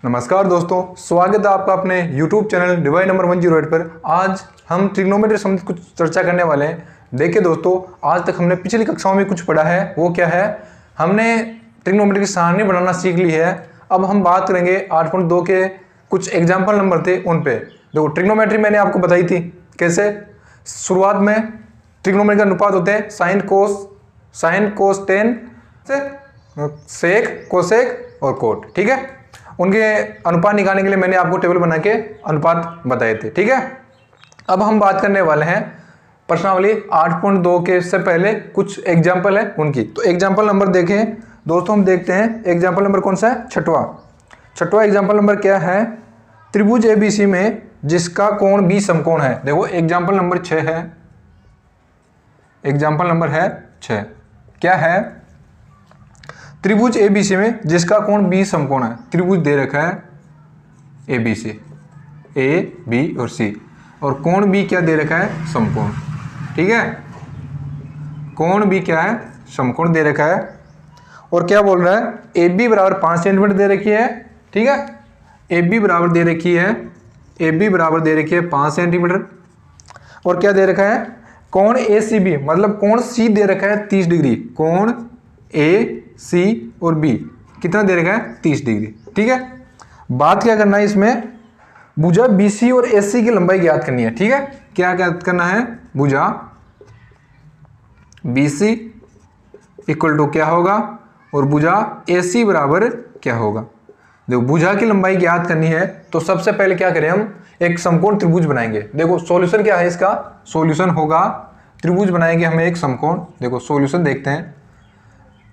नमस्कार दोस्तों, स्वागत है आपका अपने YouTube चैनल डिवाइन नंबर 108 पर। आज हम ट्रिग्नोमेट्री संबंधित कुछ चर्चा करने वाले हैं। देखिए दोस्तों, आज तक हमने पिछली कक्षाओं में कुछ पढ़ा है। वो क्या है, हमने ट्रिग्नोमेट्री की सारणी बनाना सीख ली है। अब हम बात करेंगे 8.2 के कुछ एग्जाम्पल नंबर थे उन पे। देखो, ट्रिग्नोमेट्री मैंने आपको बताई थी कैसे। शुरुआत में ट्रिग्नोमेट्री का अनुपात होते हैं sine cos tan sec cosec और कोट। ठीक है, उनके अनुपात निकालने के लिए मैंने आपको टेबल बना के अनुपात बताए थे। ठीक है, अब हम बात करने वाले हैं प्रश्नावली 8.2 के से पहले कुछ एग्जाम्पल है उनकी। तो एग्जाम्पल नंबर देखें दोस्तों, हम देखते हैं एग्जाम्पल नंबर कौन सा है, छठवां एग्जाम्पल नंबर क्या है, त्रिभुज एबीसी में जिसका कोण बी समकोण है। देखो एग्जाम्पल नंबर 6 है, एग्जाम्पल नंबर है 6। क्या है, त्रिभुज एबीसी में जिसका कोण बी समकोण है। त्रिभुज दे रखा है एबीसी, ए बी और सी, और कोण बी क्या दे रखा है, समकोण। ठीक है, कोण बी क्या है, समकोण दे रखा है। और क्या बोल रहा है, ए बी बराबर 5 सेंटीमीटर दे रखी है। ठीक है, ए बी बराबर दे रखी है, ए बी बराबर दे रखी है 5 सेंटीमीटर। और क्या दे रखा है, कोण ए सी बी मतलब कोण सी दे रखा है 30 डिग्री। कोण ए सी और बी कितना दे रखा है, 30 डिग्री। ठीक है, बात क्या करना है इसमें, भुजा बीसी और एसी की लंबाई ज्ञात करनी है। ठीक है, क्या ज्ञात करना है, भुजा बीसी इक्वल टू क्या होगा और भुजा एसी बराबर क्या होगा। देखो, भुजा की लंबाई ज्ञात करनी है तो सबसे पहले क्या करें, हम एक समकोण त्रिभुज बनाएंगे। देखो सॉल्यूशन क्या है इसका, सॉल्यूशन होगा त्रिभुज बनाएंगे हमें एक समकोण। देखो सॉल्यूशन देखते हैं,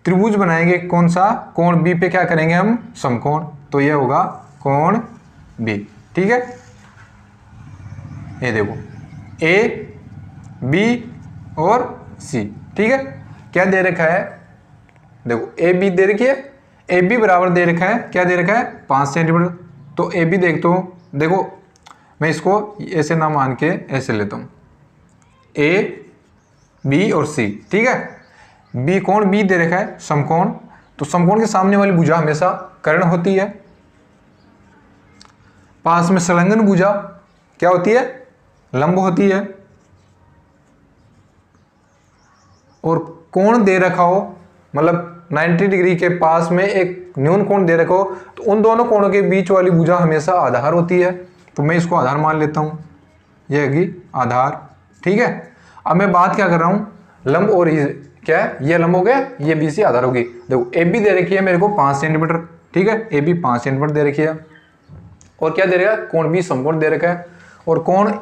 त्रिभुज बनाएंगे कौन सा, कोण बी पे क्या करेंगे हम, समकोण। तो ये होगा कोण बी। ठीक है, ये देखो ए बी और सी। ठीक है, क्या दे रखा है, देखो ए बी दे रखी है, ए बी बराबर दे रखा है, क्या दे रखा है, 5 सेंटीमीटर। तो ए बी देखते हो, देखो मैं इसको ऐसे ना मान के ऐसे लेता हूं, ए बी और सी। ठीक है, बी कोण बी दे रखा है समकोण, तो समकोण के सामने वाली भुजा हमेशा कर्ण होती है। पास में संलग्न भुजा क्या होती है, लंब होती है। और कोण दे रखा हो मतलब 90 डिग्री के पास में एक न्यून कोण दे रखा हो, तो उन दोनों कोणों के बीच वाली भुजा हमेशा आधार होती है। तो मैं इसको आधार मान लेता हूं, यह होगी आधार। ठीक है, अब मैं बात क्या कर रहा हूं, लंब और क्या है, ये लंब हो गया, ये बी सी आधार होगी। देखो ए बी दे रखी है मेरे को 5 सेंटीमीटर। ठीक है, ए बी 5 सेंटीमीटर दे रखी है। और क्या दे रखा है, कोण बी समकोण दे रखा है। और कोण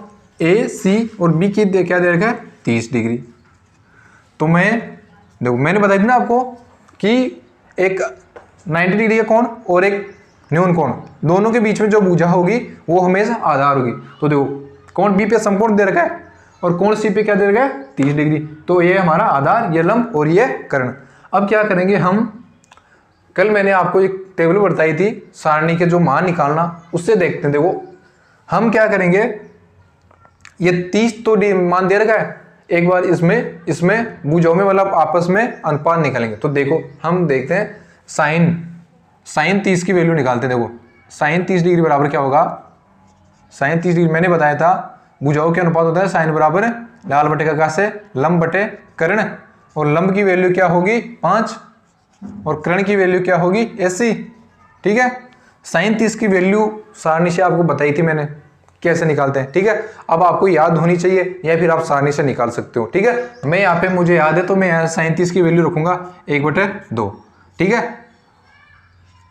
ए सी और बी की क्या दे रखा है, 30 डिग्री। तो मैं देखो मैंने बताई थी ना आपको कि एक 90 डिग्री का कोण और एक न्यून कोण, दोनों के बीच में जो भुजा होगी वो हमेशा आधार होगी। तो देखो कोण बी पे समकोण दे रखा है और कोण सी पे क्या दे रखा है, 30 डिग्री। तो ये हमारा आधार, ये लंब और ये कर्ण। अब क्या करेंगे हम, कल मैंने आपको एक टेबल बताई थी सारणी के जो मान निकालना, उससे देखते हैं। देखो हम क्या करेंगे, ये 30 तो मान दे रखा है, एक बार इसमें भुजाओं में मतलब आपस में अनुपात निकालेंगे। तो देखो हम देखते हैं साइन 30 की वैल्यू निकालते हैं। देखो साइन 30 डिग्री बराबर क्या होगा, साइन 30 डिग्री मैंने बताया था भुजाओं के अनुपात होता है साइन बराबर लाल बटे का से लंब बटे कर्ण। और लंब की वैल्यू क्या होगी 5 और कर्ण की वैल्यू क्या होगी 80। ठीक है, साइन 30 की वैल्यू सारणी से आपको बताई थी मैंने कैसे निकालते हैं। ठीक है, अब आपको याद होनी चाहिए या फिर आप सारणी से निकाल सकते हो। ठीक है, मैं यहाँ पे मुझे याद है तो मैं यहाँ साइन 30 की वैल्यू रखूंगा 1/2। ठीक है,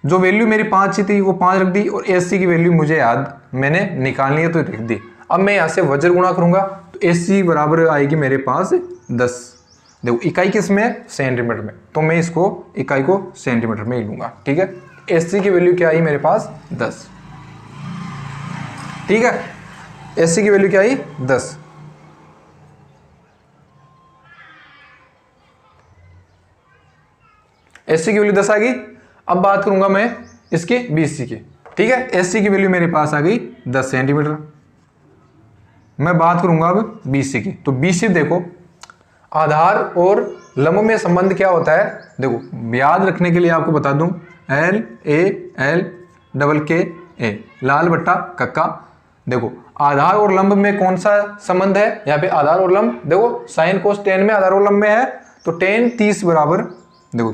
जो वैल्यू मेरी 5 थी वो 5 रख दी, और 80 की वैल्यू मुझे याद मैंने निकालनी है तो रख दी। अब मैं यहाँ से वज्र गुणा करूंगा तो 80 बराबर आएगी मेरे पास 10। देखो इकाई किस में, सेंटीमीटर में, तो मैं इसको इकाई को सेंटीमीटर में ही लूंगा। ठीक है, 80 की वैल्यू क्या आई मेरे पास 10। ठीक है, 80 की वैल्यू क्या आई 10। एससी की वैल्यू 10 आ गई। अब बात करूंगा मैं इसकी बीसी की। ठीक है, एससी की वैल्यू मेरे पास आ गई 10 सेंटीमीटर। मैं बात करूंगा अब बीसी की। तो बीसी देखो आधार और लंब में संबंध क्या होता है, देखो याद रखने के लिए आपको बता दूं, एल ए एल डबल के ए, लाल बट्टा कक्का। देखो आधार और लंब में कौन सा संबंध है, यहाँ पे आधार और लंब, देखो साइन कोस टेन में आधार और लंब में है, तो टेन 30 बराबर, देखो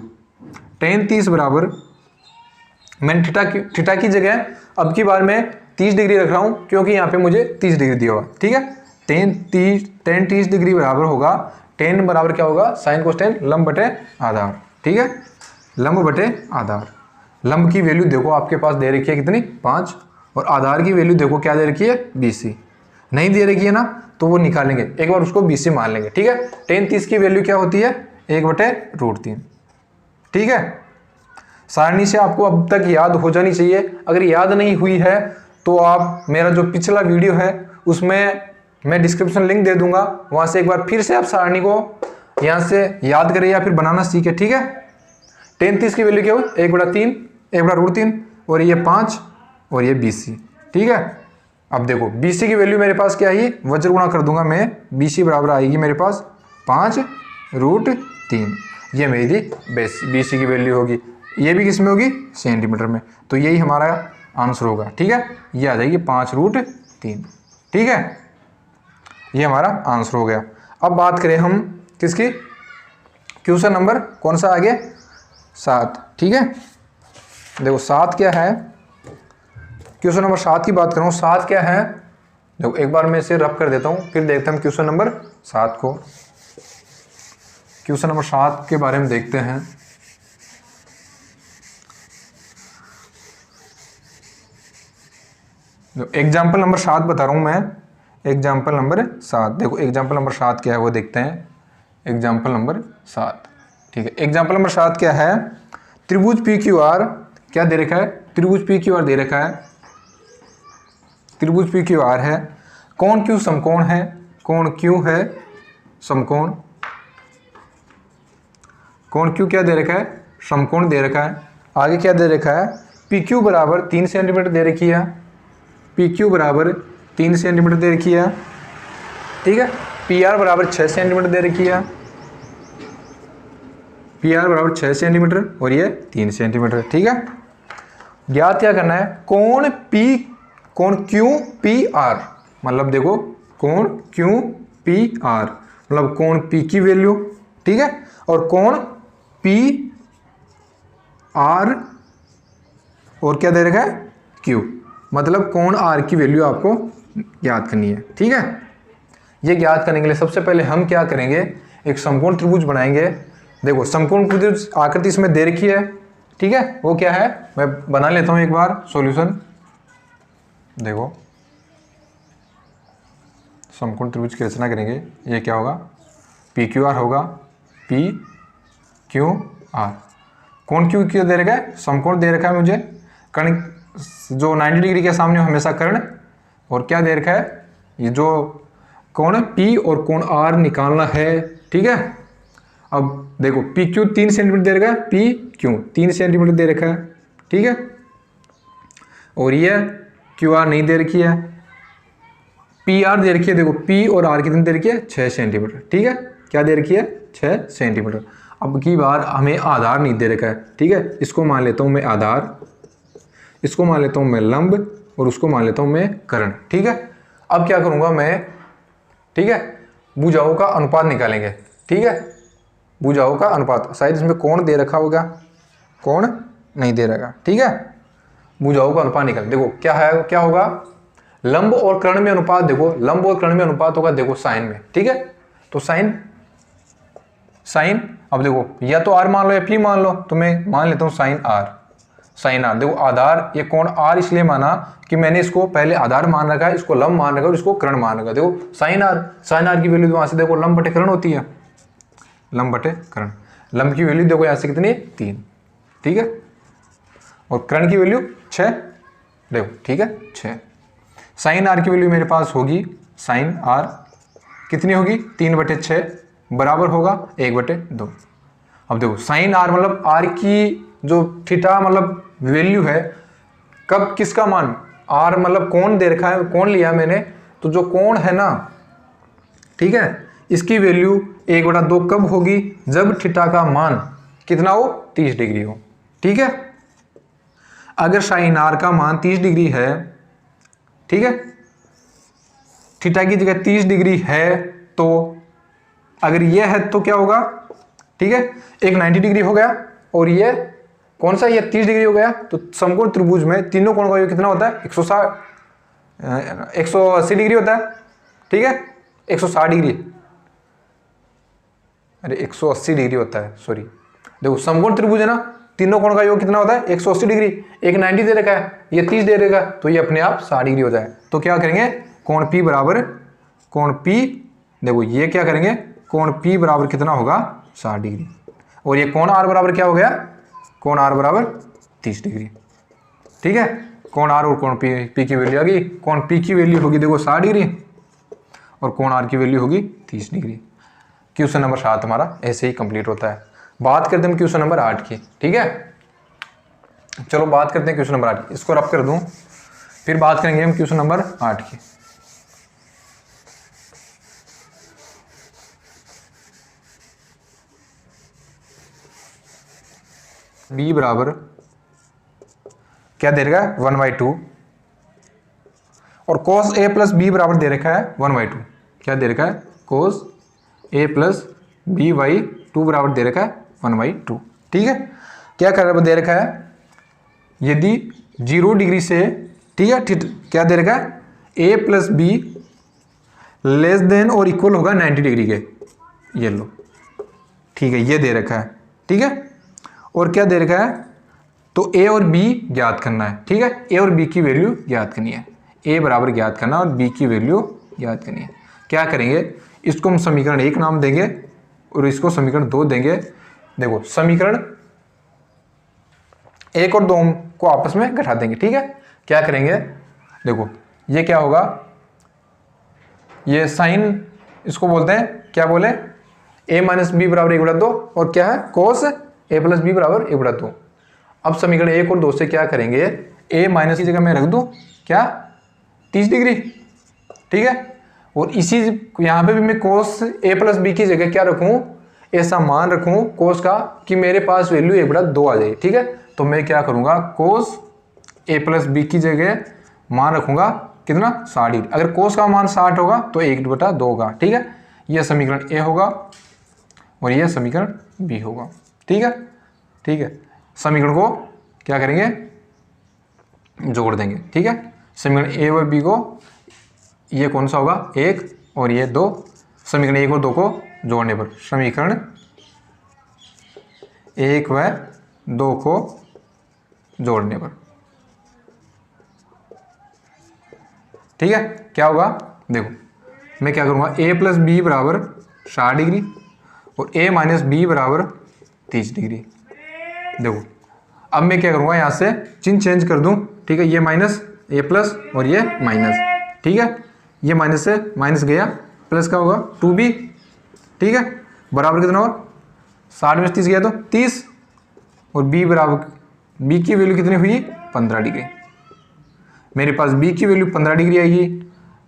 टेन 30 बराबर, मैंने थीटा की जगह अब की बार मैं 30 डिग्री रख रहा हूँ क्योंकि यहाँ पे मुझे 30 डिग्री दिया हुआ, ठीक है। टेन 30 डिग्री बराबर होगा, टेन बराबर क्या होगा, साइन कोस टेन लंब बटे आधार, ठीक है, लंब बटे आधार। लंब की वैल्यू देखो आपके पास दे रखी है कितनी, 5, और आधार की वैल्यू देखो क्या दे रखी है, BC। नहीं दे रखी है ना तो वो निकालेंगे, एक बार उसको BC मान लेंगे, ठीक है। टेन 30 की वैल्यू क्या होती है, 1/√3, ठीक है। सारणी से आपको अब तक याद हो जानी चाहिए। अगर याद नहीं हुई है तो आप मेरा जो पिछला वीडियो है उसमें मैं डिस्क्रिप्शन लिंक दे दूंगा, वहां से एक बार फिर से आप सारणी को यहाँ से याद करें या फिर बनाना सीखे, ठीक है। टेन 30 की वैल्यू क्या हुई, 1/3 और ये 5 और ये BC, ठीक है। अब देखो BC की वैल्यू मेरे पास क्या है, वज्र गुणा कर दूंगा मैं, BC बराबर आएगी मेरे पास 5√3, ये मेरी BC की वैल्यू होगी। ये भी किस में होगी, सेंटीमीटर में, तो यही हमारा आंसर होगा, ठीक है। ये आ जाएगी 5√3, ठीक है, ये हमारा आंसर हो गया। अब बात करें हम किसकी, क्वेश्चन नंबर कौन सा आगे, 7, ठीक है। देखो 7 क्या है, क्वेश्चन नंबर 7 की बात कर रहा हूँ। 7 क्या है, देखो एक बार मैं इसे रब कर देता हूँ, फिर देखते हैं हम क्वेश्चन नंबर 7 को। क्वेश्चन नंबर 7 के बारे में देखते हैं। एग्जाम्पल नंबर 7 बता रहा हूँ मैं, एग्जाम्पल नंबर 7। देखो एग्जाम्पल नंबर 7 क्या है वो देखते हैं। एग्जाम्पल नंबर 7, ठीक है। एग्जाम्पल नंबर 7 क्या है, त्रिभुज PQR क्या दे रखा है, त्रिभुज PQR दे रखा है, त्रिभुज PQR है, कोण Q समकोण है, कोण Q है समकोण, कोण Q क्या दे रखा है, समकोण दे रखा है। आगे क्या दे रखा है, PQ बराबर 3 सेंटीमीटर दे रखी है, PQ बराबर 3 सेंटीमीटर दे रखी है, ठीक है। PR बराबर 6 सेंटीमीटर दे रखी है, PR बराबर 6 सेंटीमीटर और ये 3 सेंटीमीटर, ठीक है। ज्ञात क्या करना है, कोण QPR, मतलब देखो कोण QPR मतलब कोण P की वैल्यू, ठीक है, और कोण PR और क्या दे रखा है, Q, मतलब कोण R की वैल्यू आपको ज्ञात करनी है, ठीक है। ये ज्ञात करने के लिए सबसे पहले हम क्या करेंगे, एक समकोण त्रिभुज बनाएंगे। देखो समकोण त्रिभुज आकृति इसमें दे रखी है, ठीक है, वो क्या है, मैं बना लेता हूं एक बार सॉल्यूशन। देखो समकोण त्रिभुज की रचना करेंगे, ये क्या होगा, PQR होगा, PQR, कोण Q क्यों दे रखा है, समकोण दे रखा है मुझे, कर्ण जो 90 डिग्री के सामने हमेशा कर्ण, और क्या दे रखा है, ये जो कोण P और कोण R निकालना है, ठीक है। अब देखो PQ 3 सेंटीमीटर दे रखा है, PQ 3 सेंटीमीटर दे रखा है, ठीक है, और ये QR नहीं दे रखी है, PR दे रखी है। देखो P और R कितनी दे रखी है, 6 सेंटीमीटर, ठीक है, क्या दे रखी है, 6 सेंटीमीटर। अब की बार हमें आधार नहीं दे रखा है, ठीक है, इसको मान लेता हूँ मैं आधार, इसको मान लेता हूँ मैं लंब, और उसको मान लेता हूँ मैं कर्ण, ठीक है। अब क्या करूँगा मैं, ठीक है, भुजाओं का अनुपात निकालेंगे, ठीक है, भुजाओं का अनुपात, शायद इसमें कोण दे रखा होगा, कोण नहीं दे रखा, ठीक है, भुजाओं का अनुपात निकाल। देखो क्या है, क्या होगा, लंब और कर्ण में अनुपात, देखो लंब और कर्ण में अनुपात होगा, देखो साइन में, ठीक है, तो साइन, अब देखो या तो R मान लो या P मान लो, तो मैं मान लेता हूँ साइन R, साइन R। देखो आधार, ये कोण R इसलिए माना कि मैंने इसको पहले आधार मान रखा है, इसको लंब मान रखा है और इसको कर्ण मान रखा है। देखो साइन R की वैल्यू वहां से देखो लंब बटे कर्ण होती है, लंब बटे कर्ण, लंब की वैल्यू देखो यहाँ से कितनी है, 3, ठीक है, और कर्ण की वैल्यू 6, देखो ठीक है 6। साइन R की वैल्यू मेरे पास होगी, साइन R कितनी होगी, 3/6 बराबर होगा 1/2। अब देखो साइन R मतलब R की जो थीटा मतलब वैल्यू है, कब किसका मान, R मतलब कोण दे रखा है, कोण लिया मैंने, तो जो कोण है ना, ठीक है, इसकी वैल्यू 1/2 कब होगी, जब थीटा का मान कितना हो, 30 डिग्री हो, ठीक है। अगर साइन आर का मान 30 डिग्री है, ठीक है, थीटा की जगह 30 डिग्री है, तो अगर ये है तो क्या होगा, ठीक है, एक 90 डिग्री हो गया और ये कौन सा, ये 30 डिग्री हो गया। तो समकोण त्रिभुज में तीनों कोणों का योग कितना होता है, 180 डिग्री होता है, ठीक है, 160 डिग्री, अरे 180 डिग्री होता है, सॉरी। देखो समकोण त्रिभुज है ना, तीनों कोण का योग कितना होता है, 180 डिग्री। एक 90 दे रखा है, ये 30 दे देगा, तो ये अपने आप 60 डिग्री हो जाए। तो क्या करेंगे, कोण P बराबर, कोण P, देखो ये क्या करेंगे, कोण P बराबर कितना होगा, 60 डिग्री। और ये कोण R बराबर क्या हो गया, कोण R बराबर 30 डिग्री, ठीक है। कोण R और कोण P की वैल्यू आ गई। कोण P की वैल्यू होगी देखो 60 डिग्री और कोण R की वैल्यू होगी 30 डिग्री। क्वेश्चन नंबर 7 हमारा ऐसे ही कंप्लीट होता है। बात करते हैं क्वेश्चन नंबर 8 की, ठीक है। चलो बात करते हैं क्वेश्चन नंबर 8 की, इसको रब कर दूं, फिर बात करेंगे हम क्वेश्चन नंबर 8 की। b बराबर क्या दे रखा है, 1/2, और cos a प्लस बी बराबर दे रखा है 1/2। क्या दे रखा है, cos a प्लस b/2 बराबर दे रखा है 1/2, ठीक है। क्या कर दे रखा है, यदि 0 डिग्री से, ठीक है, क्या दे रखा है, a plus be less than और इक्वल होगा 90 डिग्री के, ये लो, ठीक है, ये दे रखा है, ठीक है। और क्या दे रखा है, तो a और b ज्ञात करना है, ठीक है, a और b की वैल्यू ज्ञात करनी है, a बराबर ज्ञात करना और b की वैल्यू ज्ञात करनी है। क्या करेंगे, इसको हम समीकरण 1 नाम देंगे और इसको समीकरण 2 देंगे। देखो समीकरण 1 और 2 को आपस में घटा देंगे, ठीक है। क्या करेंगे, देखो ये क्या होगा, ये साइन, इसको बोलते हैं, क्या बोले, a माइनस बी बराबर 1/2, और क्या है, कोस a प्लस बी बराबर 1/2। अब समीकरण 1 और 2 से क्या करेंगे, a माइनस की जगह मैं रख दूं क्या, 30 डिग्री, ठीक है। और इसी यहाँ पे भी मैं कोस a प्लस बी की जगह क्या रखूं, ऐसा मान रखूं कोस का कि मेरे पास वैल्यू 1/2 आ जाए, ठीक है। तो मैं क्या करूंगा, कोस a प्लस बी की जगह मान रखूंगा कितना, 60 डिग्री। अगर कोस का मान 60 होगा तो 1/2 होगा, ठीक है। यह समीकरण a होगा और यह समीकरण b होगा, ठीक है, ठीक है। समीकरण को क्या करेंगे, जोड़ देंगे, ठीक है। समीकरण a और b को, ये कौन सा होगा, 1 और ये 2, समीकरण 1 और 2 को जोड़ने पर समीकरण 1 व 2 को जोड़ने पर, ठीक है, क्या होगा, देखो मैं क्या करूंगा, a प्लस बी बराबर 60 डिग्री और a माइनस बी बराबर 30 डिग्री। देखो अब मैं क्या करूंगा, यहां से चिन्ह चेंज कर दूं, ठीक है, ये माइनस, ये प्लस और ये माइनस, ठीक है। ये माइनस से माइनस गया, प्लस का होगा 2b, ठीक है, बराबर कितना होगा, 60 में 30 गया तो 30, और b बराबर, b की वैल्यू कितनी हुई, 15 डिग्री। मेरे पास b की वैल्यू 15 डिग्री आएगी।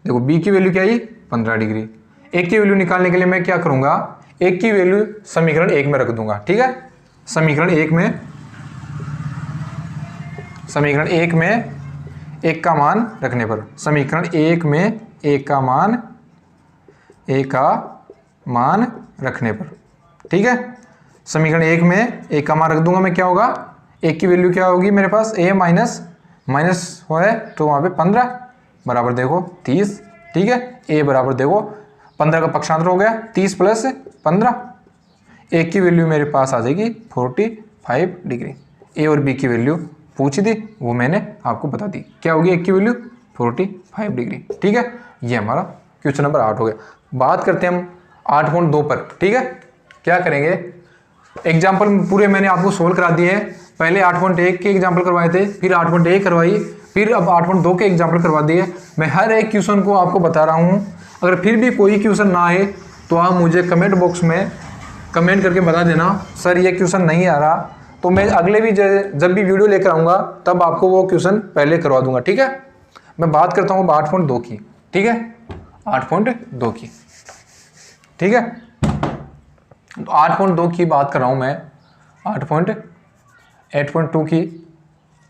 देखो b की वैल्यू क्या आई, 15 डिग्री। एक की वैल्यू निकालने के लिए मैं क्या करूंगा, एक की वैल्यू समीकरण 1 में रख दूंगा, ठीक है। समीकरण 1 में 1 का मान रखने पर, समीकरण 1 में 1 का मान रखने पर, ठीक है। समीकरण 1 में 1 का मान रख दूंगा मैं, क्या होगा, 1 की वैल्यू क्या होगी मेरे पास, a माइनस हो है तो वहाँ पे 15 बराबर देखो 30, ठीक है। a बराबर देखो 15 का पक्षांतर हो गया 30 प्लस 15, 1 की वैल्यू मेरे पास आ जाएगी 45 डिग्री। a और b की वैल्यू पूछी थी, वो मैंने आपको बता दी, क्या होगी 1 की वैल्यू 45 डिग्री, ठीक है। ये हमारा क्वेश्चन नंबर 8 हो गया। बात करते हैं हम 8.2 पर, ठीक है। क्या करेंगे, एग्जाम्पल पूरे मैंने आपको सोल्व करा दिए हैं। पहले 8.1 के एग्जाम्पल करवाए थे, फिर 8.1 करवाई, फिर अब 8.2 के एग्जाम्पल करवा दिए। मैं हर एक क्वेश्चन को आपको बता रहा हूँ। अगर फिर भी कोई क्वेश्चन ना आए तो आप मुझे कमेंट बॉक्स में कमेंट करके बता देना, सर ये क्वेश्चन नहीं आ रहा, तो मैं अगले भी जब भी वीडियो लेकर आऊँगा तब आपको वो क्वेश्चन पहले करवा दूंगा, ठीक है। मैं बात करता हूँ 8.2 की, ठीक है, 8.2 की, ठीक है। तो 8.2 की बात कर रहा हूँ मैं, 8.2 की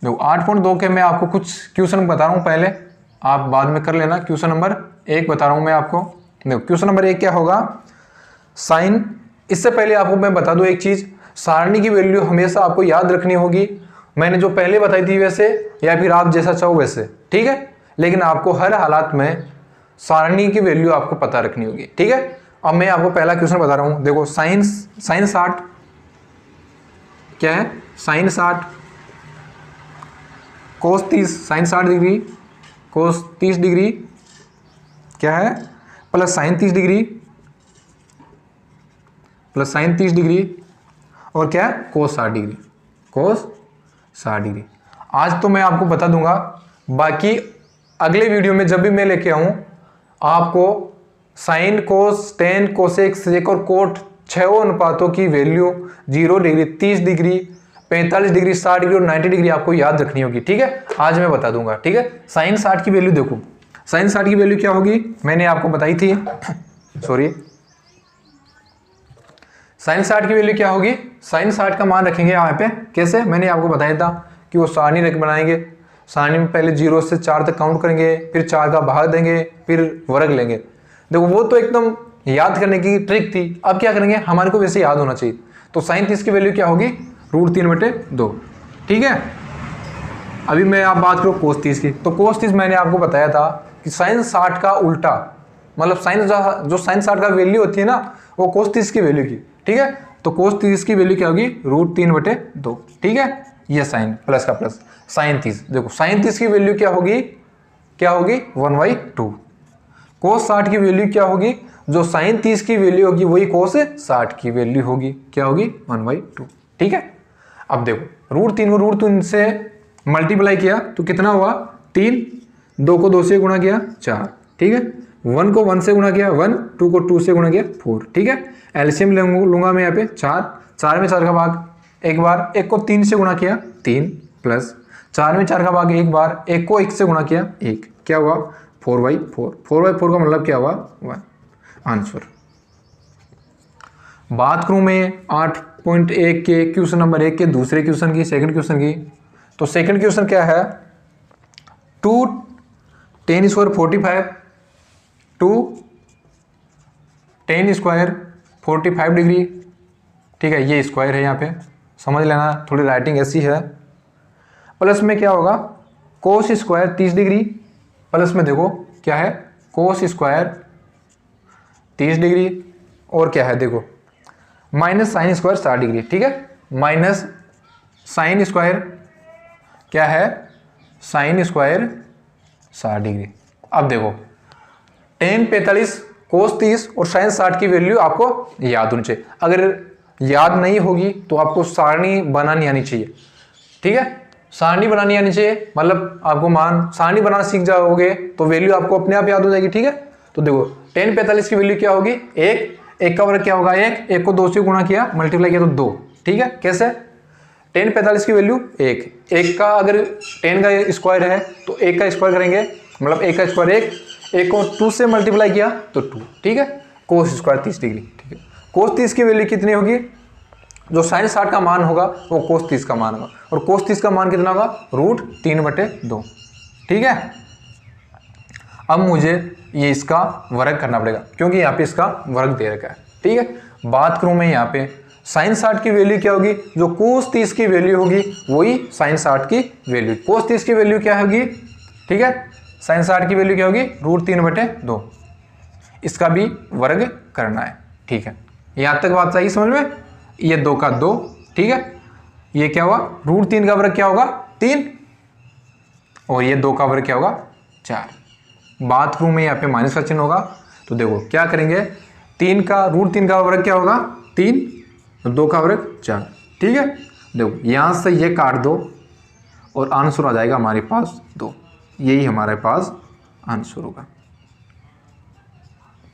देखो 8.2 के मैं आपको कुछ क्वेश्चन बता रहा हूँ, पहले आप बाद में कर लेना। क्वेश्चन नंबर 1 बता रहा हूँ मैं आपको। देखो क्वेश्चन नंबर 1 क्या होगा, साइन। इससे पहले आपको मैं बता दूं एक चीज, सारणी की वैल्यू हमेशा आपको याद रखनी होगी, मैंने जो पहले बताई थी वैसे, या फिर आप जैसा चाहो वैसे, ठीक है। लेकिन आपको हर हालात में सारणी की वैल्यू आपको पता रखनी होगी, ठीक है। अब मैं आपको पहला क्वेश्चन बता रहा हूं। देखो साइन 60 क्या है, साइन 60 कोस 30, साइन 60 डिग्री कोस 30 डिग्री क्या है, plus sign 30 degree plus sign 30 degree और क्या है, कोस 60 डिग्री, कोस 60 डिग्री। आज तो मैं आपको बता दूंगा, बाकी अगले वीडियो में जब भी मैं लेके आऊं आपको sine cos tan cosec sec और कोट 6 अनुपातों की value 0 degree 30 degree 45 degree 60 degree और 90 डिग्री आपको याद रखनी होगी, ठीक है। आज मैं बता दूंगा, ठीक है। साइन 60 की वैल्यू देखो, साइन 60 की वैल्यू क्या होगी, मैंने आपको बताई थी सॉरी, साइन 60 की वैल्यू क्या होगी, साइन 60 का मान रखेंगे यहाँ पे, कैसे, मैंने आपको बताया था कि वो सारणी रख बनाएंगे, सारणी में पहले 0 से 4 तक काउंट करेंगे, फिर 4 का भाग देंगे, फिर वर्ग लेंगे। देखो वो तो एकदम याद करने की ट्रिक थी। अब क्या करेंगे, हमारे को वैसे याद होना चाहिए, तो साइन 30 की वैल्यू क्या होगी, √3/2, ठीक है। अभी मैं आप बात करूँ कोस 30 की, तो कोस 30 मैंने आपको बताया था कि साइन 60 का उल्टा, मतलब साइन जो साइन 60 का वैल्यू होती है ना, वो कोस 30 की वैल्यू की, ठीक है। तो कोस 30 की वैल्यू क्या होगी, √3/2, ठीक है। ये साइन प्लस का प्लस, साइन 30, देखो साइन 30 की वैल्यू क्या होगी, 1/2। कोस 60 की वैल्यू क्या होगी, जो साइन 30 की वैल्यू होगी वही कोस 60 की वैल्यू होगी, क्या होगी, 1/2, ठीक है। अब देखो √3 को √3 से मल्टीप्लाई किया तो कितना हुआ, 3, 2 को 2 से गुणा किया 4, ठीक है। 1 को 1 से गुणा किया 1, 2 को 2 से गुणा किया 4, ठीक है। एलसीएम लूंगा मैं यहाँ पे 4 में 4 का भाग एक बार, 1 को 3 से गुणा किया 3, प्लस 4 में 4 का भाग एक बार, 1 को 1 से गुणा किया 1, क्या हुआ, 4/4। 4/4 का मतलब क्या हुआ, 1, आंसर। बात करूं मैं 8.1 के क्वेश्चन नंबर 1 के दूसरे क्वेश्चन की, सेकंड क्वेश्चन की, तो सेकंड क्वेश्चन क्या है, 2 10 स्क्वायर 45 2 10 स्क्वायर 45 डिग्री, ठीक है। ये स्क्वायर है, यहाँ पे समझ लेना, थोड़ी राइटिंग ऐसी है। प्लस में क्या होगा, कोस स्क्वायर 30 डिग्री, प्लस में देखो क्या है, कोस स्क्वायर 30 डिग्री, और क्या है देखो माइनस साइन स्क्वायर 60 डिग्री, ठीक है। माइनस साइन स्क्वायर क्या है, साइन स्क्वायर 60 डिग्री। अब देखो tan 45 कोस 30 और साइन 60 की वैल्यू आपको याद होनी चाहिए। अगर याद नहीं होगी तो आपको सारणी बनानी आनी चाहिए, ठीक है। सारणी बनानी आनी चाहिए, मतलब आपको मान सारणी बनाना सीख जाओगे तो वैल्यू आपको अपने आप याद हो जाएगी, ठीक है। तो देखो tan 45 की वैल्यू क्या होगी, 1 का वर्ग क्या होगा, 1 को 2 से गुणा किया मल्टीप्लाई किया तो 2, ठीक है। कैसे, tan 45 की वैल्यू 1 का अगर tan का स्क्वायर है तो 1 का स्क्वायर करेंगे, मतलब 1 का स्क्वायर 1 को 2 से मल्टीप्लाई किया तो 2, ठीक है। कोस स्क्वायर 30 डिग्री, ठीक है। कोस 30 की वैल्यू कितनी होगी, जो साइन 60 का मान होगा वो कोस 30 का मान होगा, और कोस 30 का मान कितना होगा, √3/2, ठीक है। अब मुझे ये इसका वर्ग करना पड़ेगा क्योंकि यहाँ पे इसका वर्ग दे रखा है, ठीक है। बात करूं मैं यहाँ पे साइन 60 की वैल्यू क्या होगी, जो कोस 30 की वैल्यू होगी वही साइन 60 की वैल्यू, कोस 30 की वैल्यू क्या होगी, ठीक है। साइन 60 की वैल्यू क्या होगी, √3/2, इसका भी वर्ग करना है, ठीक है। यहाँ तक बात सही समझ में, ये 2 का 2, ठीक है। ये क्या हुआ, √3 का वर्ग क्या होगा, 3, और ये 2 का वर्ग क्या होगा, 4। बात करूं मैं यहाँ पे माइनस का चिन्ह होगा, तो देखो क्या करेंगे, 3 का √3 का वर्ग क्या होगा, 3, 2 का वर्ग 4, ठीक है। देखो यहाँ से ये काट दो और आंसर आ जाएगा हमारे पास 2, यही हमारे पास आंसर होगा,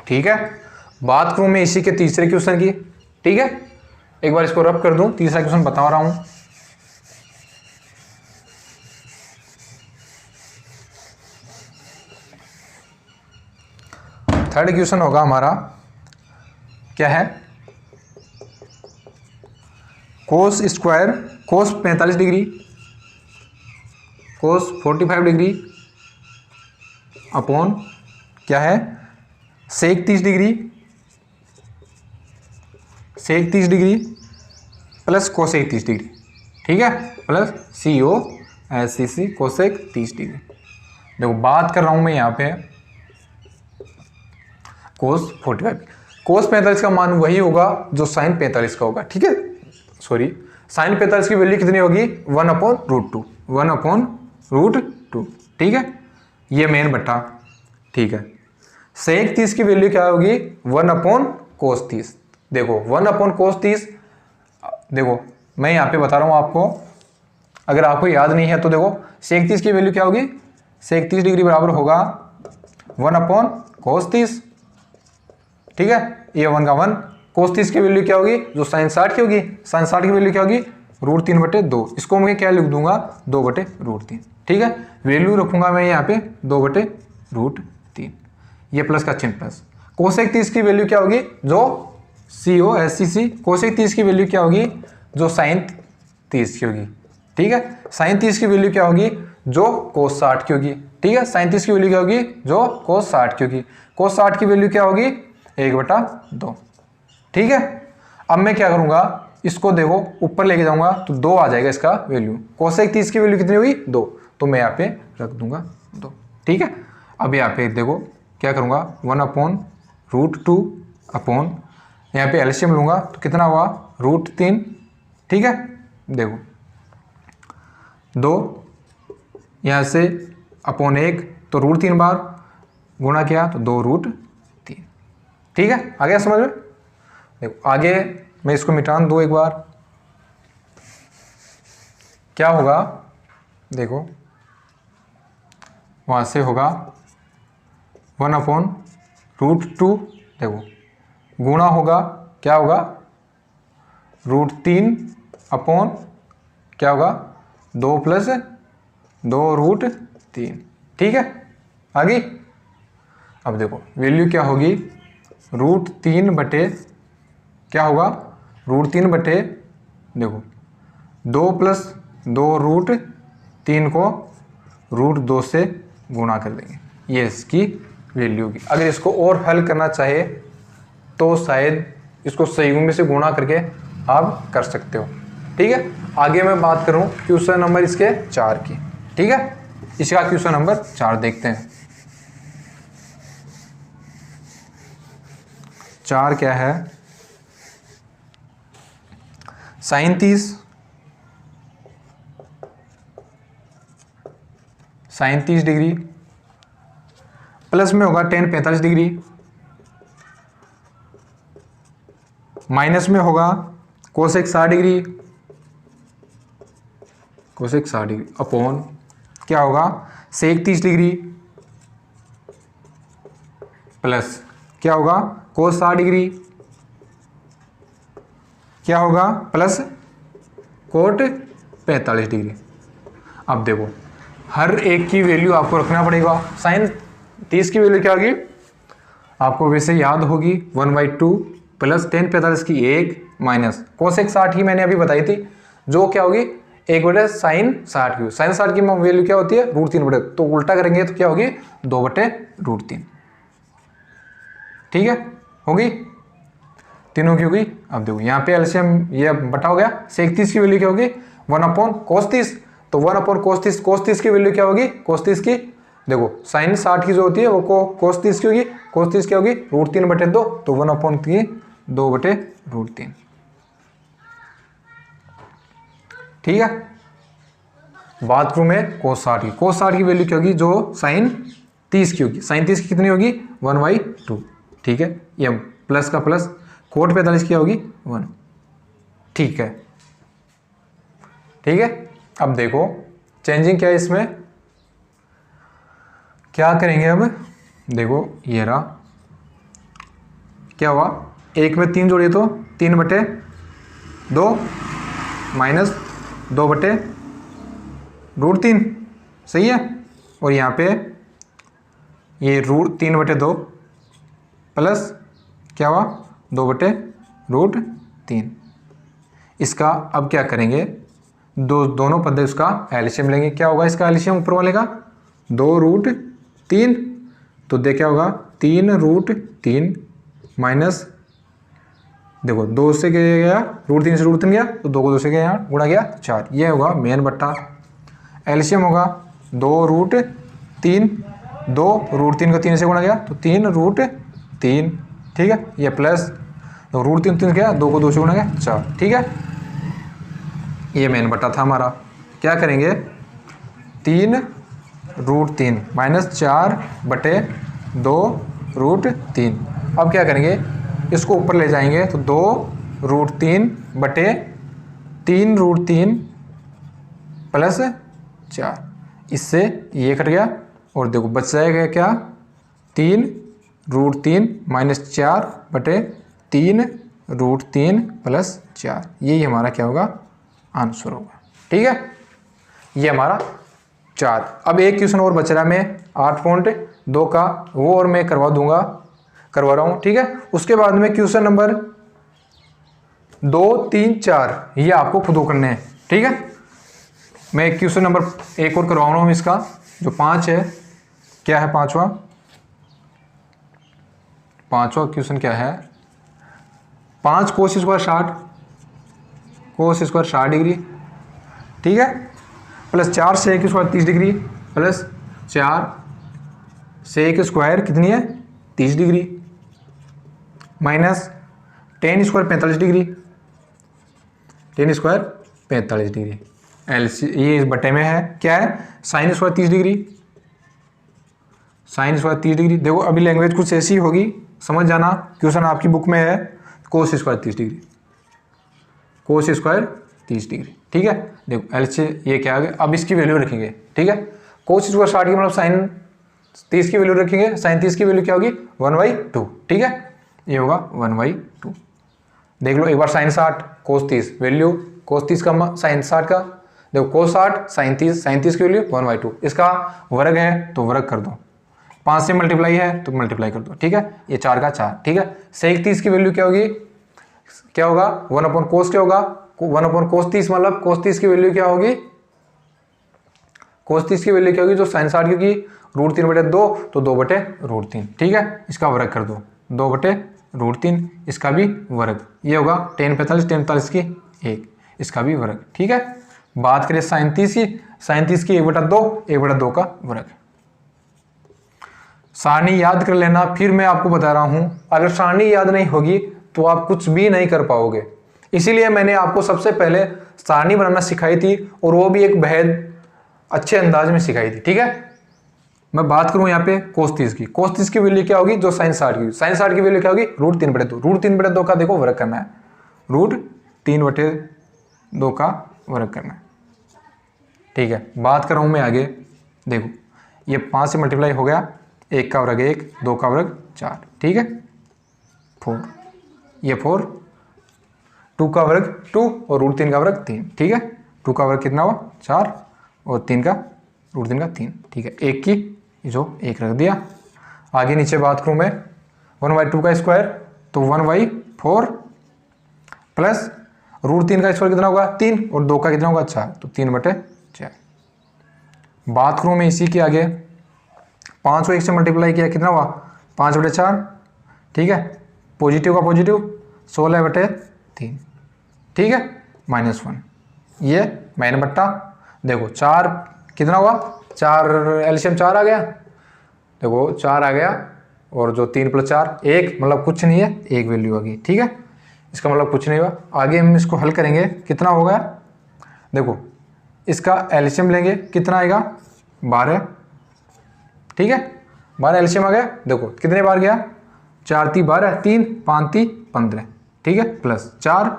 ठीक है। बात करूं मैं इसी के तीसरे क्वेश्चन की, ठीक है। एक बार इसको रब कर दूं, तीसरा क्वेश्चन बता रहा हूं। थर्ड क्वेश्चन होगा हमारा, क्या है, कोस 45 डिग्री कोस 45 डिग्री अपॉन क्या है सेक 30 डिग्री, सेक 30 डिग्री प्लस कोसेक 30 डिग्री, ठीक है, प्लस COSEC कोसेक 30 डिग्री। देखो बात कर रहा हूं मैं यहाँ पे कोस 45, कोस 45 का मान वही होगा जो साइन 45 का होगा, ठीक है, सॉरी साइन 45 की वैल्यू कितनी होगी 1/√2, 1/√2, ठीक है, ये मेन बट्टा, ठीक है। सेक 30 की वैल्यू क्या होगी 1/cos 30। देखो 1/cos 30, देखो मैं यहाँ पे बता रहा हूँ आपको, अगर आपको याद नहीं है तो देखो सेक 30 की वैल्यू क्या होगी, सेक 30 डिग्री बराबर होगा 1/cos 30, ठीक है, ये 1 का 1। cos 30 की वैल्यू क्या होगी जो साइन 60 की होगी, साइन 60 की वैल्यू क्या होगी √3/2, इसको मैं क्या लिख दूंगा 2/√3, ठीक है, वैल्यू रखूंगा मैं यहाँ पे 2/√3, ये प्लस का चिन्ह प्लस। कोसेक 30 की वैल्यू क्या होगी जो COSEC, कोसेक 30 की वैल्यू क्या होगी जो साइन 30 की होगी, ठीक है, साइन 30 की वैल्यू क्या होगी जो कोस 60 की होगी, ठीक है, साइन 30 की वैल्यू क्या होगी जो कोस 60 की होगी, कोस 60 की वैल्यू क्या होगी 1/2, ठीक है। अब मैं क्या करूंगा इसको देखो ऊपर लेके जाऊंगा तो 2 आ जाएगा इसका वैल्यू, कोसेक 30 की वैल्यू कितनी हुई 2, तो मैं यहाँ पे रख दूंगा 2, ठीक है। अब यहाँ पे देखो क्या करूंगा 1/√2 अपॉन यहाँ पे एलसीएम लूंगा तो कितना हुआ √3, ठीक है, देखो 2 यहाँ से अपॉन 1 तो √3 बार गुणा किया तो 2√3, ठीक है, आ गया समझ में। देखो आगे मैं इसको मिटान दूँ एक बार, क्या होगा देखो वहाँ से होगा 1/√2, देखो गुणा होगा क्या होगा √3 अपॉन क्या होगा 2 + 2√3, ठीक है, आ गई। अब देखो वैल्यू क्या होगी √3 बटे क्या होगा √3 देखो 2 + 2√3 को √2 से गुणा कर देंगे, ये इसकी वैल्यू होगी। अगर इसको और हल करना चाहे तो शायद इसको संयुग्म में से गुणा करके आप कर सकते हो, ठीक है। आगे मैं बात करूं क्वेश्चन नंबर इसके 4 की, ठीक है, इसका क्वेश्चन नंबर 4 देखते हैं। 4 क्या है, साइन 30 डिग्री प्लस में होगा tan 45 डिग्री, माइनस में होगा cosec 60 degree, cosec 60 degree upon क्या होगा सेक 30 डिग्री प्लस क्या होगा कोस 60 डिग्री, क्या होगा प्लस कोट 45 डिग्री। अब देखो हर एक की वैल्यू आपको रखना पड़ेगा। साइन 30 की वैल्यू क्या होगी आपको वैसे याद होगी 1/2 प्लस tan 45 की 1 माइनस कोसेक 60 की मैंने अभी बताई थी जो क्या होगी 1/sin 60 की, साइन 60 की वैल्यू क्या होती है √3/, तो उल्टा करेंगे तो क्या होगी 2/√3, ठीक है, होगी तीनों की होगी। अब देखो यहाँ पे एलसीएम ये बटा हो गया, सेक 30 की वैल्यू क्या होगी 1/cos 30, तो 1/cos 30, cos 30 की वैल्यू क्या होगी cos 30 की देखो साइन 60 की जो होती है वो cos 30 की होगी, cos 30 क्या होगी √3/2, तो 1/2/√3, ठीक है। बात करूं मैं cos 60 की, cos 60 की वैल्यू क्या होगी जो साइन 30 की होगी, साइन 30 की कितनी होगी 1/2, ठीक है, ये प्लस का प्लस, कोट 45 की होगी 1, ठीक है, ठीक है। अब देखो चेंजिंग क्या है इसमें, क्या करेंगे अब देखो ये रहा क्या हुआ 1 में 3 जोड़िए तो 3/2 माइनस 2/√3, सही है, और यहाँ पे ये √3/2 प्लस क्या हुआ 2/√3। इसका अब क्या करेंगे दोनों पद इसका एलसीएम लेंगे। क्या होगा इसका एलसीएम ऊपर वाले का? 2√3। तो देख क्या होगा 3√3 माइनस, देखो 2 से गया √3 से √3 गया तो 2 को 2 से गया यहाँ गुणा गया 4। ये होगा मेन बट्टा। एलसीएम होगा 2√3, 2√3 को 3 से गुणा गया तो 3√3, ठीक है। ये प्लस तो √3 गया, 2 को 2 से गुणा गया 4, ठीक है। ये मेन बट्टा था हमारा। क्या करेंगे 3√3 माइनस 4/2√3। अब क्या करेंगे इसको ऊपर ले जाएंगे तो 2√3/3√3 प्लस 4, इससे ये कट गया और देखो बच जाएगा क्या 3√3 माइनस 4/3√3 प्लस 4। यही हमारा क्या होगा आंसर होगा, ठीक है। ये हमारा 4। अब एक क्वेश्चन और बच रहा है, मैं 8.2 का वो और मैं करवा रहा हूँ, ठीक है। उसके बाद में क्वेश्चन नंबर 2, 3, 4 ये आपको खुद करने हैं, ठीक है। मैं क्वेश्चन नंबर एक और करवा रहा हूँ इसका, जो 5 है। क्या है पांचवा क्वेश्चन क्या है? 5 cos स्क्वायर 60 डिग्री, ठीक है, plus 4 sec square 30 degree, plus 4 sec square कितनी है 30 degree, minus tan square 45 degree, tan square 45 degree. LC ये इस बटे में है। क्या है sin square 30 degree, sin square 30 degree. देखो अभी लैंग्वेज कुछ ऐसी होगी, समझ जाना। क्वेश्चन आपकी बुक में है cos square 30 degree, cos square 30 degree, ठीक है। देखो एलसी ये क्या आ गया, अब इसकी वैल्यू रखेंगे, ठीक है। cos स्क्वायर 60 की मतलब sin 30 की वैल्यू रखेंगे, sin 30 की वैल्यू क्या होगी 1/2, ठीक है। ये होगा 1/2। देख लो एक बार sin 60 cos 30 वैल्यू, cos 30 का sin 60 का, देखो cos 60 sin 30 की वैल्यू 1/2। इसका वर्ग है तो वर्ग कर दो, 5 से मल्टीप्लाई है तो मल्टीप्लाई कर दो, ठीक है। ये 4 का 4, ठीक है। sec 30 की वैल्यू क्या होगी, क्या होगा 1/cos, क्या होगा 1/cos 30, मतलब cos 30 की वैल्यू क्या होगी, cos 30 की वैल्यू क्या होगी जो sin 60 की √3/2 तो 2/√3, ठीक है। इसका वर्ग कर दो 2/√3, इसका भी वर्ग। ये होगा tan 45 की 1, इसका भी वर्ग, ठीक है। बात करें sin 30 की 1/2 का वर्ग। सारणी याद कर लेना, फिर मैं आपको बता रहा हूं अगर सारणी याद नहीं होगी तो आप कुछ भी नहीं कर पाओगे। इसीलिए मैंने आपको सबसे पहले सारणी बनाना सिखाई थी, और वो भी एक बेहद अच्छे अंदाज में सिखाई थी, ठीक है। मैं बात करूं यहाँ पे cos 30 की वैल्यू क्या होगी जो sin 60 की वैल्यू क्या होगी √3/2। √3/2 का देखो वर्ग करना है, √3/2 का वर्ग करना है, ठीक है। बात कर रहा हूं मैं आगे, देखो ये 5 से मल्टीप्लाई हो गया, 1 का वर्ग 1, 2 का वर्ग 4, ठीक है, 4, ये 4, 2 का वर्ग 2 और √3 का वर्ग 3, ठीक है। 2 का वर्ग कितना हुआ 4 और 3 का √3 का 3, ठीक है। 1 की जो 1 रख दिया। आगे नीचे बात करूं मैं 1/2 का स्क्वायर तो 1/4 प्लस √3 का स्क्वायर कितना होगा 3 और 2 का कितना होगा 4 तो 3/4। बात करूं मैं इसी के आगे 5 को 1 से मल्टीप्लाई किया कितना हुआ 5/4, ठीक है। पॉजिटिव का पॉजिटिव 16/3, ठीक है, -1। ये मैन बट्टा, देखो 4 कितना हुआ 4 एलसीएम 4 आ गया, देखो 4 आ गया, और जो 3 + 4 1 मतलब कुछ नहीं है, 1 वैल्यू आ गई, ठीक है। इसका मतलब कुछ नहीं हुआ। आगे हम इसको हल करेंगे, कितना होगा, देखो इसका एलसीएम लेंगे कितना आएगा 12, ठीक है। 12 एलसीएम आ गया, देखो कितने बार गया 4 × 12, 3 5 × 15, ठीक है, प्लस 4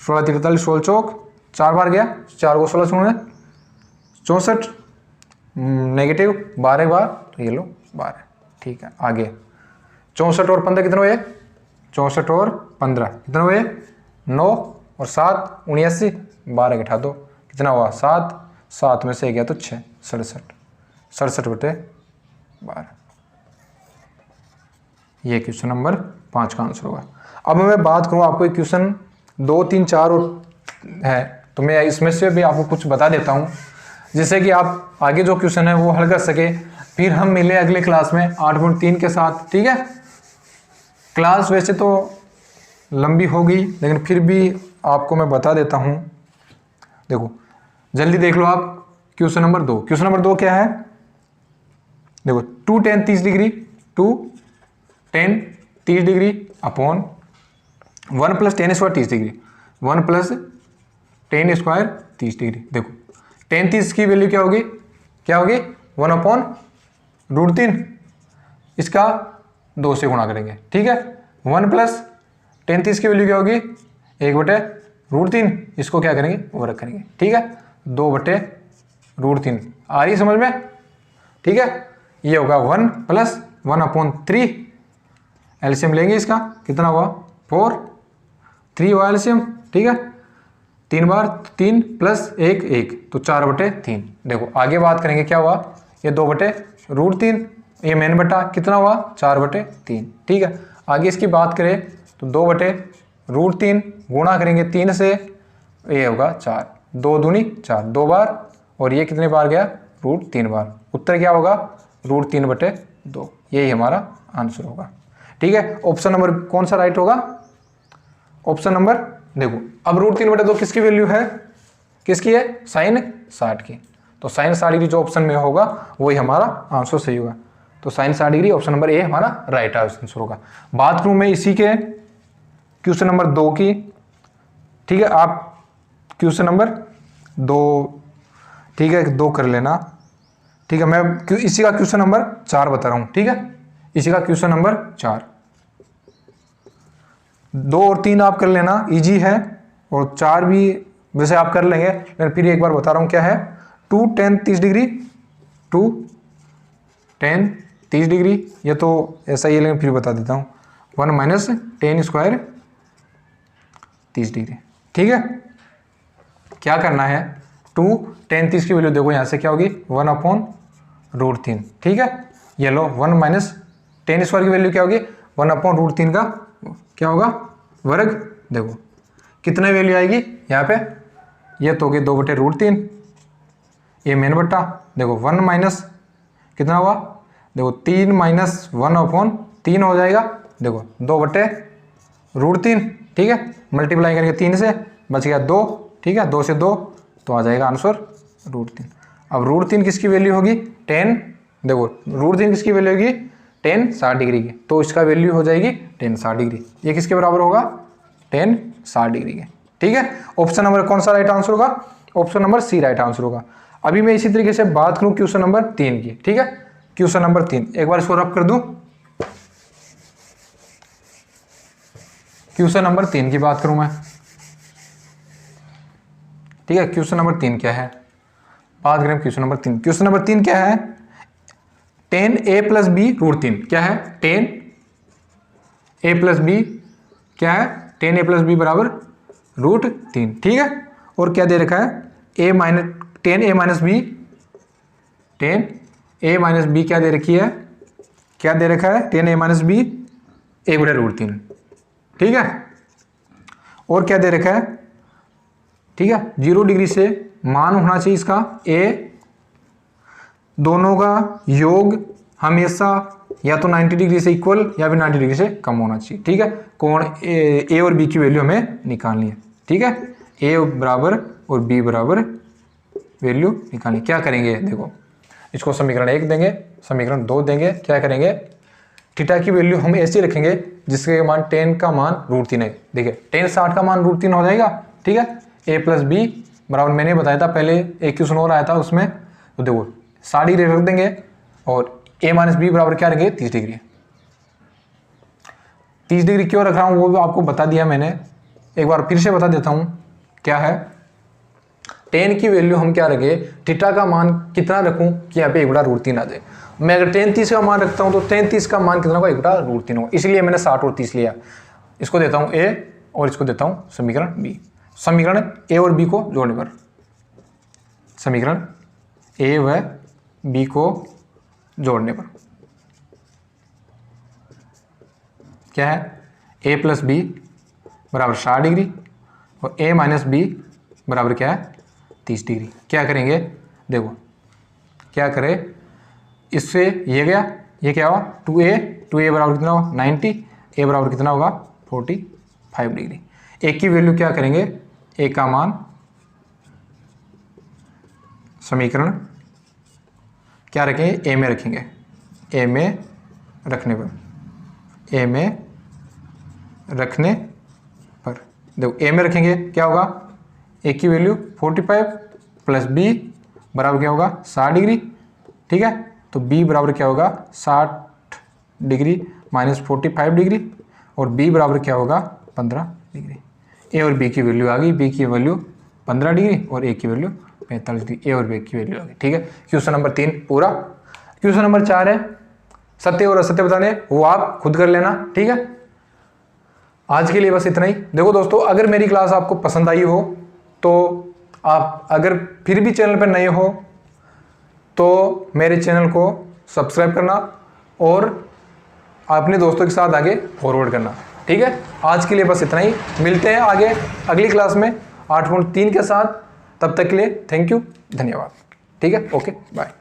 16 × 43 16 चौक 4 बार गया, 4 को 16 छूने 64, नेगेटिव 12 बार तो ये लो 12, ठीक है। आगे 64 और 15 कितने हुए 64 और 15 कितने हुए 9 और 7 79, 12 घटा दो कितना हुआ 7, 7 में से गया तो 6 67/12। ये क्वेश्चन नंबर 5 का आंसर होगा। अब मैं बात करूँ आपको क्वेश्चन 2 3 4 और है, तो मैं इसमें से भी आपको कुछ बता देता हूँ जिससे कि आप आगे जो क्वेश्चन है वो हल कर सके। फिर हम मिले अगले क्लास में 8.3 के साथ, ठीक है। क्लास वैसे तो लंबी हो गई लेकिन फिर भी आपको मैं बता देता हूँ। देखो जल्दी देख लो आप, क्वेश्चन नंबर 2। क्वेश्चन नंबर 2 क्या है? देखो 2 tan 30 degree, 2 tan 30 degree upon 1 + tan square 30 degree, 1 + tan square 30 degree. देखो tan 30 की वैल्यू क्या होगी? 1/√3। इसका 2 से गुणा करेंगे, ठीक है। 1 + tan 30 की वैल्यू क्या होगी? 1/√3। इसको क्या करेंगे? वर्ग करेंगे, ठीक है। 2/√3 आ रही समझ में, ठीक है। ये होगा 1 + 1/3। एलसीएम लेंगे इसका, कितना हुआ? 4। 3 हुआ एलसीएम, ठीक है। 3 बार 3 + 1 1 तो 4/3। देखो आगे बात करेंगे क्या हुआ? ये 2/√3, ये मेन बटा कितना हुआ? 4/3, ठीक है। आगे इसकी बात करें तो 2/√3 गुणा करेंगे 3 से, ये होगा 4, 2 दूनी 4, 2 बार, और ये कितने बार गया? √3 बार। उत्तर क्या होगा? √3/2। यही हमारा आंसर होगा, ठीक है। ऑप्शन नंबर कौन सा राइट होगा? ऑप्शन नंबर, देखो अब √3/2 किसकी वैल्यू है? किसकी है? sin 60 की। तो sin 60 डिग्री जो ऑप्शन में होगा वही हमारा आंसर सही होगा। तो sin 60 degree option number A हमारा राइट आंसर होगा। बात करूं मैं इसी के क्वेश्चन नंबर 2 की, ठीक है। आप क्वेश्चन नंबर 2, ठीक है, 2 कर लेना, ठीक है। मैं इसी का क्वेश्चन नंबर 4 बता रहा हूं, ठीक है। इसी का क्वेश्चन नंबर 4, 2 और 3 आप कर लेना, इजी है, और 4 भी वैसे आप कर लेंगे, लेकिन फिर एक बार बता रहा हूँ क्या है। 2 tan 30 डिग्री, 2 tan 30 डिग्री, ये तो ऐसा ही है लेकिन फिर बता देता हूँ। 1 - tan स्क्वायर 30 डिग्री, ठीक है। क्या करना है? 2 tan 30 की वैल्यू देखो यहाँ से क्या होगी? 1/√3, ठीक है। ये लो 1 - tan स्क्वायर की वैल्यू क्या होगी? 1/√3 का क्या होगा? वर्ग। देखो कितने वैल्यू आएगी यहाँ पे? ये तो होगी 2/√3, ये मेन बट्टा, देखो 1 - कितना हुआ? देखो 3 - 1/3 हो जाएगा। देखो 2/√3, ठीक है। मल्टीप्लाई करेंगे 3 से, बच गया 2, ठीक है। 2 से 2 तो आ जाएगा आंसर √3। अब √3 किसकी वैल्यू होगी? 10। देखो √3 किसकी वैल्यू होगी? tan 60 डिग्री की, तो इसका वैल्यू हो जाएगी tan 60 डिग्री। ये किसके बराबर होगा? tan 60 डिग्री के, ठीक है। ऑप्शन नंबर कौन सा राइट आंसर होगा? Option number C right answer होगा। अभी मैं इसी तरीके से बात करूं क्वेश्चन नंबर 3 की, ठीक है। क्वेश्चन नंबर 3 एक बार इसको रब कर दूं। क्वेश्चन नंबर 3 की बात करूं मैं, ठीक है। क्वेश्चन नंबर 3 क्या है? बात करें क्वेश्चन नंबर 3। क्वेश्चन नंबर 3 क्या है? tan a + b √3 क्या है? tan a + b क्या है? tan a + b बराबर √3, ठीक है। और क्या दे रखा है? tan a - b, tan a - b क्या दे रखी है? क्या दे रखा है? tan a - b 1/√3, ठीक है। और क्या दे रखा है? ठीक है, 0 डिग्री से मान होना चाहिए इसका a, दोनों का योग हमेशा या तो 90 डिग्री से इक्वल या फिर 90 डिग्री से कम होना चाहिए, ठीक है। कोण ए और बी की वैल्यू हमें निकालनी है, ठीक है। ए बराबर और बी बराबर वैल्यू निकालनी। क्या करेंगे? देखो इसको समीकरण 1 देंगे, समीकरण 2 देंगे। क्या करेंगे? थीटा की वैल्यू हम ऐसे रखेंगे जिसके मान tan का मान √3 है। देखिए tan 60 का मान √3 हो जाएगा, ठीक है। a + b बराबर, मैंने बताया था पहले एक क्वेश्चन और आया था उसमें, तो देखो 60 डिग्री रख देंगे और a - b बराबर क्या रखेंगे? 30 डिग्री। 30 डिग्री क्यों रख रहा हूँ वो भी आपको बता दिया मैंने, एक बार फिर से बता देता हूँ क्या है। tan की वैल्यू हम क्या रखें? थीटा का मान कितना रखूँ कि यहाँ पे 1/√3 आ जाए। मैं अगर tan 30 का मान रखता हूँ तो tan 30 का मान कितना होगा? 1/√3 होगा, इसलिए मैंने 60 और 30 लिया। इसको देता हूँ a और इसको देता हूँ समीकरण b। समीकरण a और b को जोड़ने पर, समीकरण a व b को जोड़ने पर क्या है? a + b बराबर 60 डिग्री और a - b बराबर क्या है 30 डिग्री। क्या करेंगे, देखो क्या करें, इससे ये गया, ये क्या हुआ 2a बराबर कितना होगा 90, a बराबर कितना होगा 45 डिग्री। a की वैल्यू क्या करेंगे, a का मान समीकरण क्या रखेंगे, a में रखेंगे, a में रखने पर, a में रखने पर देखो a में रखेंगे क्या होगा, a की वैल्यू 45 प्लस b बराबर क्या होगा 60 डिग्री, ठीक है। तो b बराबर क्या होगा 60 डिग्री माइनस 45 डिग्री, और b बराबर क्या होगा 15 डिग्री। a और b की वैल्यू आ गई, b की वैल्यू 15 डिग्री और a की वैल्यू 45 डिग्री, a और b की वैल्यू आ गई, ठीक है। क्वेश्चन नंबर 3 पूरा। क्वेश्चन नंबर 4 है सत्य और असत्य बताने, वो आप खुद कर लेना, ठीक है। आज के लिए बस इतना ही। देखो दोस्तों, अगर मेरी क्लास आपको पसंद आई हो तो आप अगर फिर भी चैनल पर नए हो तो मेरे चैनल को सब्सक्राइब करना और अपने दोस्तों के साथ आगे फॉरवर्ड करना, ठीक है। आज के लिए बस इतना ही, मिलते हैं आगे अगली क्लास में 8.3 के साथ। तब तक के लिए थैंक यू, धन्यवाद, ठीक है, ओके बाय।